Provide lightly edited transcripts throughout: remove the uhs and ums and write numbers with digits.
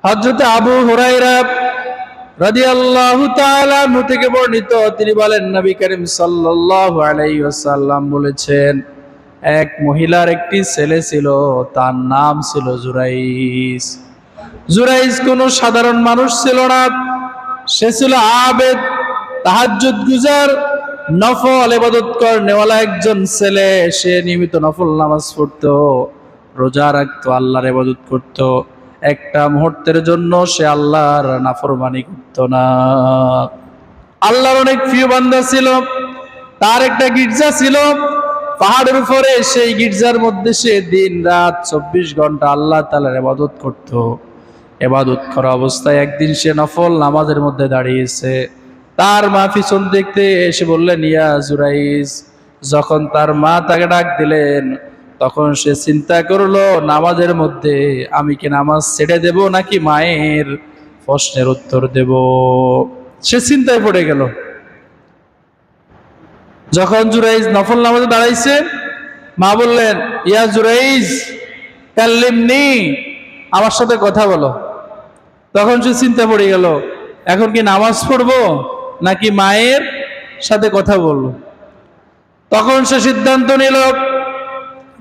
হযরত আবু হুরায়রা রাদিয়াল্লাহু তাআলা আনহু থেকে বর্ণিত, তিনি বলেন নবী করিম সাল্লাল্লাহু আলাইহি ওয়াসাল্লাম বলেছেন, এক মহিলার একটি ছেলে ছিল, তার নাম ছিল জুরাইস। জুরাইস কোনো সাধারণ মানুষ ছিল না, সে ছিল আবেদ, তাহাজ্জুদ গুজার, নফল ইবাদত করনেওয়ালা একজন ছেলে। সে নিয়মিত নফল নামাজ পড়তো, রোজা রাখতো, আল্লাহর ইবাদত করতো। একটা মুহূর্তের জন্য সে আল্লাহর নাফরমানি করতো না। আল্লাহর অনেক প্রিয় বান্দা ছিল। তার একটা গির্জা ছিল পাহাড়ের উপরে, সেই গির্জার মধ্যে সে দিন রাত 24 ঘন্টা আল্লাহ তাআলার ইবাদত করত। ইবাদত করা অবস্থায় একদিন সে নফল নামাজের মধ্যে দাঁড়িয়েছে। তার মা পিছন দেখতে এসে বললেন, ইয়া জুরাইস। যখন তার মা তাকে ডাক দিলেন, তখন সে চিন্তা করলো, নামাজের মধ্যে আমি কি নামাজ ছেড়ে দেব নাকি মায়ের প্রশ্নের উত্তর দেব। সে চিন্তায় পড়ে গেল। যখন জুরাইজ নফল নামাজে দাঁড়াইছে, মা বললেন, ইয়া জুরাইজ কাল্লিমনি, আমার সাথে কথা বলো। তখন সে চিন্তা পড়ে গেল, এখন কি নামাজ পড়বো নাকি মায়ের সাথে কথা বলবো। তখন সে সিদ্ধান্ত নিল,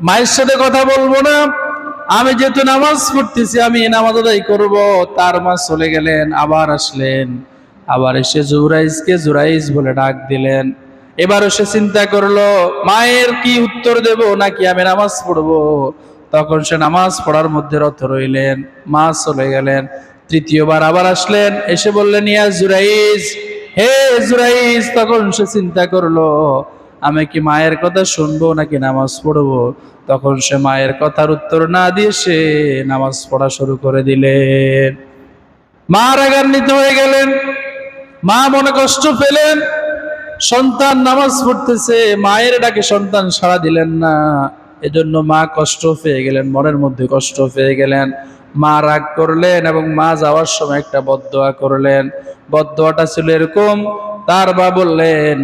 মায়ের সাথে কথা বলবো না, আমি যেহেতু নামাজ পড়তেছি আমি নামাজ আদায় করবো। তার মা চলে গেলেন, আবার আসলেন, আবার এসে জুরাইজকে জুরাইজ বলে ডাক দিলেন। এবারও সে চিন্তা করলো, মায়ের কি উত্তর দেব নাকি আমি নামাজ পড়বো। তখন সে নামাজ পড়ার মধ্যে রত রইলেন, মা চলে গেলেন। তৃতীয়বার আবার আসলেন, এসে বললেন, ইয়া জুরাইজ, হে জুরাইজ। তখন সে চিন্তা করলো, আমি কি মায়ের কথা শুনবো নাকি নামাজ পড়বো। তখন সে মায়ের কথার উত্তর না দিয়ে সে নামাজ পড়া শুরু করে দিলেন। মা রাগান্বিত হয়ে গেলেন, মা মনে কষ্ট পেলেন। সন্তান নামাজ পড়তেছে, মায়ের ডাকে সন্তান সাড়া দিলেন না, এজন্য মা কষ্ট পেয়ে গেলেন, মনের মধ্যে কষ্ট পেয়ে গেলেন। মা রাগ করলেন এবং মা যাওয়ার সময় একটা বদদোয়া করলেন। বদদোয়াটা ছিল এরকম, তার মা বললেন,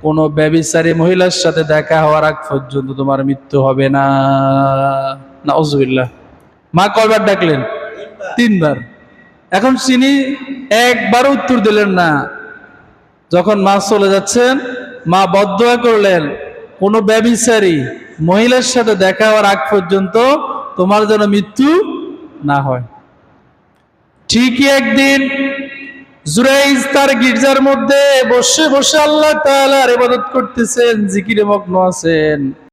কোন ব্যভিচারী মহিলার সাথে দেখা হওয়ার আগ পর্যন্ত তোমার মৃত্যু হবে না। নাউজুবিল্লাহ। মা কয়বার ডাকলেন? 3 বার। এখন তিনি একবার উত্তর দিলেন না। যখন মা চলে যাচ্ছেন, মা বদদোয়া করলেন, কোন ব্যভিচারী মহিলার সাথে দেখা হওয়ার আগ পর্যন্ত তোমার যেন মৃত্যু না হয়। ঠিকই একদিন জুরাইজ তার গির্জার মধ্যে বসে বসে আল্লাহ তাআলার ইবাদত করতেছেন, জিকিরে মগ্ন আছেন।